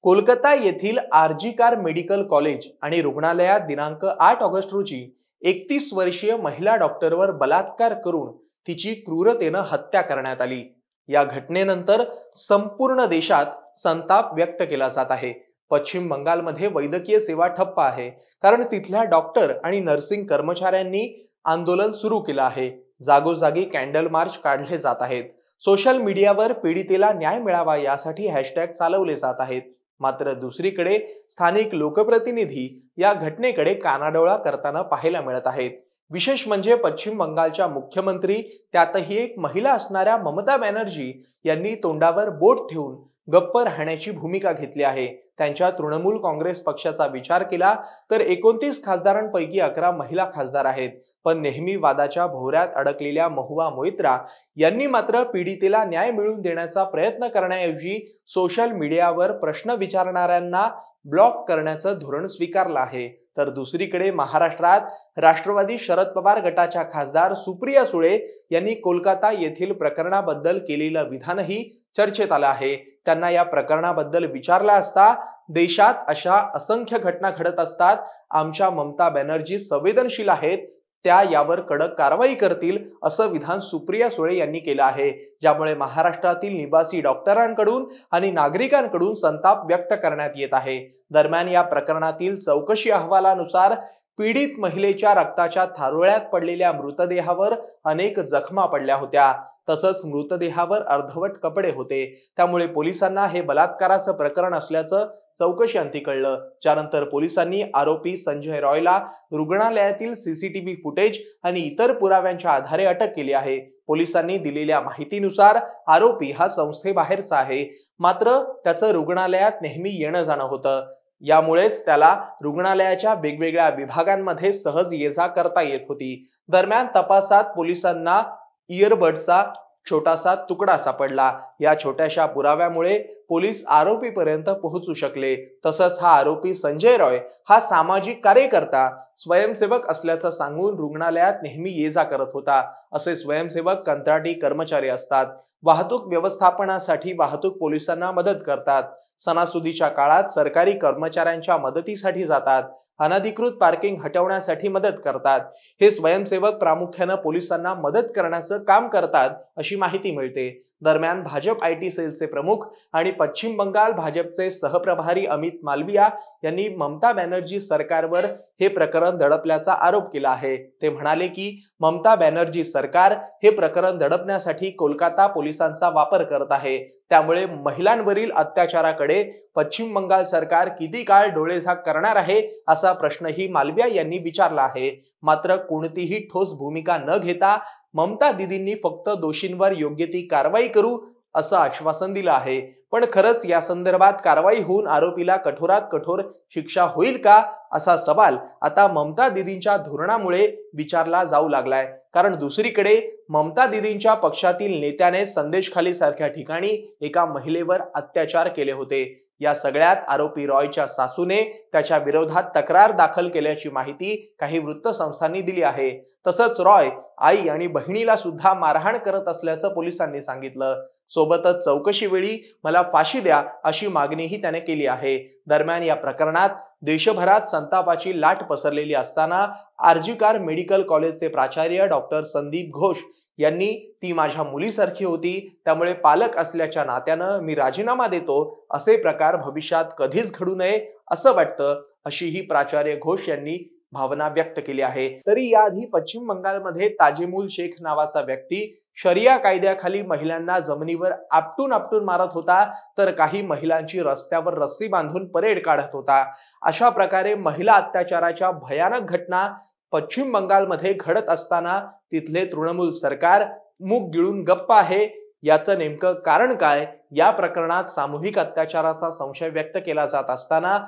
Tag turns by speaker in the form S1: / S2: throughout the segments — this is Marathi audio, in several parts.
S1: कोलकाता येथील आरजी कार मेडिकल कॉलेज आणि रुग्णालयात दिनांक 8 ऑगस्ट रोजी 31 वर्षीय महिला डॉक्टरवर बलात्कार करून तिची क्रूरतेने हत्या करण्यात आली। या घटनेनंतर संपूर्ण देशात संताप व्यक्त केला जात आहे। पश्चिम बंगालमध्ये वैद्यकीय सेवा ठप्प आहे, कारण तिथल्या डॉक्टर आणि नर्सिंग कर्मचाऱ्यांनी आंदोलन सुरू केलं आहे। जागोजागी कॅन्डल मार्च काढले जात आहेत। सोशल मीडियावर पीडितेला न्याय मिळावा यासाठी हॅशटॅग चालवले जात आहेत। मात्र दुसरीकडे स्थानिक लोकप्रतिनिधी या घटनेकडे कानाडोळा करताना पाहायला मिळत आहेत। विशेष म्हणजे पश्चिम बंगालच्या मुख्यमंत्री, त्यातही एक महिला असणाऱ्या ममता बॅनर्जी यांनी तोंडावर बोट ठेवून गप्प राहण्याची भूमिका घेतली आहे। त्यांच्या तृणमूल काँग्रेस पक्षाचा विचार केला तर 29 खासदारांपैकी 11 महिला खासदार आहेत, पण नेहमी वादाच्या भोवऱ्यात अडकलेल्या महुआ मोइत्रा यांनी मात्र पीडितेला न्याय मिळवून देण्याचा प्रयत्न करण्याऐवजी सोशल मीडियावर प्रश्न विचारणाऱ्यांना ब्लॉक करण्याचं धोरण स्वीकारलं आहे। तर दुसरीकडे महाराष्ट्रात राष्ट्रवादी शरद पवार गटाच्या खासदार सुप्रिया सुळे यांनी कोलकाता येथील प्रकरणाबद्दल केलेलं विधानही चर्चेत आलं आहे। त्यांना या प्रकरणाबद्दल विचारलं असता देशात अशा असंख्य घटना घडत असतात, आमच्या ममता बॅनर्जी संवेदनशील आहेत, त्या यावर कडक कारवाई करतील, असं विधान सुप्रिया सुळे यांनी केलं आहे, ज्यामुळे महाराष्ट्रातील निवासी डॉक्टरांकडून आणि नागरिकांकडून संताप व्यक्त करण्यात येत आहे। दरम्यान या प्रकरणातील चौकशी अहवालानुसार पीडित महिलेच्या रक्ताच्या थारोळ्यात पडलेल्या मृतदेहावर अनेक जखमा पडल्या होत्या, तसंच मृतदेहावर अर्धवट कपडे होते। त्यामुळे पोलिसांना हे बलात्काराचं प्रकरण असल्याचं चौकशी अंती कळलं। त्यानंतर पोलिसांनी आरोपी संजय रॉयला रुग्णालयातील सीसीटीव्ही फुटेज आणि इतर पुराव्यांच्या आधारे अटक केली आहे। पोलिसांनी दिलेल्या माहितीनुसार आरोपी हा संस्थेबाहेरचा आहे, मात्र त्याचं रुग्णालयात नेहमी येणं जाणं होतं, यामुळेच त्याला रुग्णालयाच्या वेगवेगळ्या विभागांमध्ये सहज ये-जा करता येत होती। दरम्यान तपासात पोलिसांना इयरबडचा छोटासा तुकडा सापडला। या छोट्याशा पुराव्यामुळे पोलीस आरोपीपर्यंत पोहोचू शकले। तसंच हा आरोपी संजय रॉय हा सामाजिक कार्यकर्ता, स्वयंसेवक असल्याचं सांगून रुग्णालयात नेहमी ये-जा करत होता। असे स्वयंसेवक कंत्राटी कर्मचारी असतात, वाहतूक व्यवस्थापनासाठी वाहतूक पोलिसांना मदत करतात, सणासुदीच्या काळात सरकारी कर्मचाऱ्यांच्या मदतीसाठी जातात, अनधिकृत पार्किंग हटवण्यासाठी मदत करतात। हे स्वयंसेवक प्रामुख्याने पोलिसांना मदत करण्याचं काम करतात, अशी माहिती मिळते। दरम्यान भाजप आयटी सेलचे प्रमुख आणि पश्चिम बंगाल भाजपचे सहप्रभारी अमित मालविया यांनी ममता बॅनर्जी सरकारवर हे प्रकरण दडपल्याचा आरोप केला आहे। ते म्हणाले की ममता बॅनर्जी सरकार हे प्रकरण दडपण्यासाठी कोलकाता पोलिसांचा वापर करत आहे, त्यामुळे महिलांवरील अत्याचाराकडे पश्चिम बंगाल सरकार किती काळ डोळेझाक करणार आहे, असा प्रश्नही मालविया यांनी विचारला आहे। मात्र कोणतीही ठोस भूमिका न घेता ममता दीदींनी फक्त दोषींवर योग्य ती कारवाई करू असं आश्वासन दिलं आहे। पण खरंच या संदर्भात कारवाई होऊन आरोपीला कठोरात कठोर शिक्षा होईल का, असा सवाल आता ममता दीदींच्या धोरणामुळे विचारला जाऊ लागलाय। कारण दुसरीकडे ममता दीदींच्या पक्षातील नेत्याने संदेशखाली सारख्या ठिकाणी एका महिलेवर अत्याचार केले होते। या सगळ्यात आरोपी रॉयच्या सासूने त्याच्या विरोधात तक्रार दाखल केल्याची माहिती काही वृत्तसंस्थांनी दिली आहे। तसंच रॉय आई आणि बहिणीला सुद्धा मारहाण करत असल्याचं पोलिसांनी सांगितलं। सोबतच चौकशीवेळी मला फाशी द्या अशी मागणीही त्याने केली आहे। दरम्यान या प्रकरणात देशभरात संतापाची लाट पसरलेली असताना आरजी कार मेडिकल कॉलेजचे प्राचार्य डॉक्टर संदीप घोष यांनी ती माझ्या मुलीसारखी होती, त्यामुळे पालक असल्याच्या नात्यानं मी राजीनामा देतो, असे प्रकार भविष्यात कधीच घडू नये असं वाटतं, अशीही प्राचार्य घोष यांनी भावना व्यक्त केली आहे। तरी याआधी पश्चिम बंगालमध्ये ताजेमुल शेख नावाचा व्यक्ती शरिया कायद्याखाली महिलांना जमिनीवर आपटून आपटून मारत होता, तर काही महिलांची रस्त्यावर रस्सी बांधून परेड काढत होता। अशा प्रकारे महिला अत्याचाराच्या भयानक घटना पश्चिम बंगालमध्ये घडत असताना तिथले तृणमूल सरकार मूग गिळून गप्प आहे। याचं नेमकं कारण काय? या प्रकरणात सामूहिक अत्याचाराचा संशय व्यक्त केला जात असताना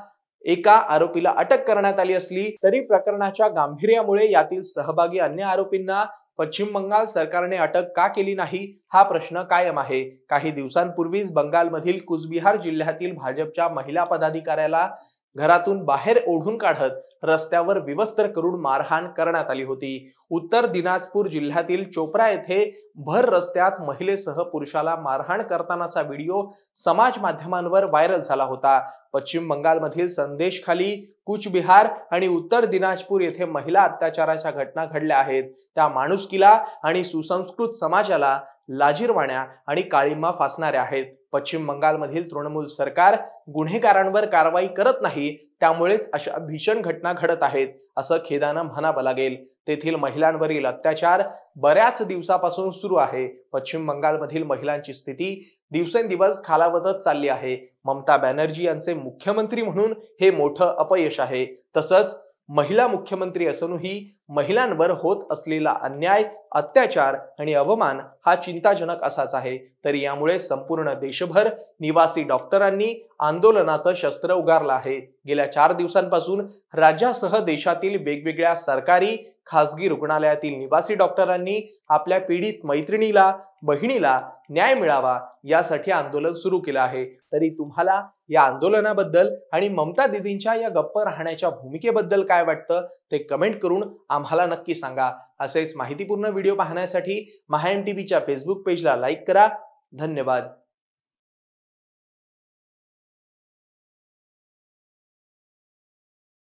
S1: एका आरोपीला अटक करण्यात आली असली तरी प्रकरणाच्या गांभीर्यामुळे यातील सहभागी अन्य आरोपींना पश्चिम बंगाल सरकारने अटक का केली नाही, हा प्रश्न कायम आहे। काही दिवसांपूर्वीच बंगालमधील कुचबिहार जिल्ह्यातील भाजपच्या महिला पदाधिकाऱ्याला घरातून बाहेर ओढून काढत रस्त्यावर विवस्त्र करून मारहाण करण्यात आली होती। उत्तर दिनाजपूर जिल्ह्यातील चोपडा येथे भर रस्त्यात महिलेसह पुरुषाला मारहाण करतानाचा व्हिडिओ समाज माध्यमांवर व्हायरल झाला होता। पश्चिम बंगालमधील संदेशखाली, कूचबिहार आणि उत्तर दिनाजपूर येथे महिला अत्याचाराच्या घटना घडल्या आहेत। त्या माणुसकीला आणि सुसंस्कृत समाजाला लाजिरवाण्या आणि काळिमा फासणाऱ्या आहेत। पश्चिम बंगालमधील तृणमूल सरकार गुन्हेगारांवर कारवाई करत नाही, त्यामुळेच अशा भीषण घटना घडत आहेत असं खेदानं म्हणावं लागेल। तेथील महिलांवरील अत्याचार बऱ्याच दिवसापासून सुरू आहे। पश्चिम बंगालमधील महिलांची स्थिती दिवसेंदिवस खालावतच चालली आहे। ममता बॅनर्जी यांचे मुख्यमंत्री म्हणून हे मोठं अपयश आहे। तसंच महिला मुख्यमंत्री असूनही महिलांवर होत असलेला अन्याय, अत्याचार आणि अवमान हा चिंताजनक असाच आहे। तर यामुळे संपूर्ण देशभर निवासी डॉक्टरांनी आंदोलनाचं शस्त्र उगारलं आहे। गेल्या 4 दिवसांपासून राज्यासह देशातील वेगवेगळ्या सरकारी, खासगी रुग्णालयातील निवासी डॉक्टरांनी आपल्या पीडित मैत्रिणीला, बहिणीला न्याय मिळावा यासाठी आंदोलन सुरू केलं आहे। तरी तुम्हाला या आंदोलनाबद्दल आणि ममता दीदींच्या या गप्प राहण्याच्या भूमिकेबद्दल काय वाटतं ते कमेंट करून आम्हाला नक्की सांगा। असेच माहितीपूर्ण व्हिडिओ पाहण्यासाठी MAHA MTVच्या फेसबुक पेजला लाईक करा। धन्यवाद।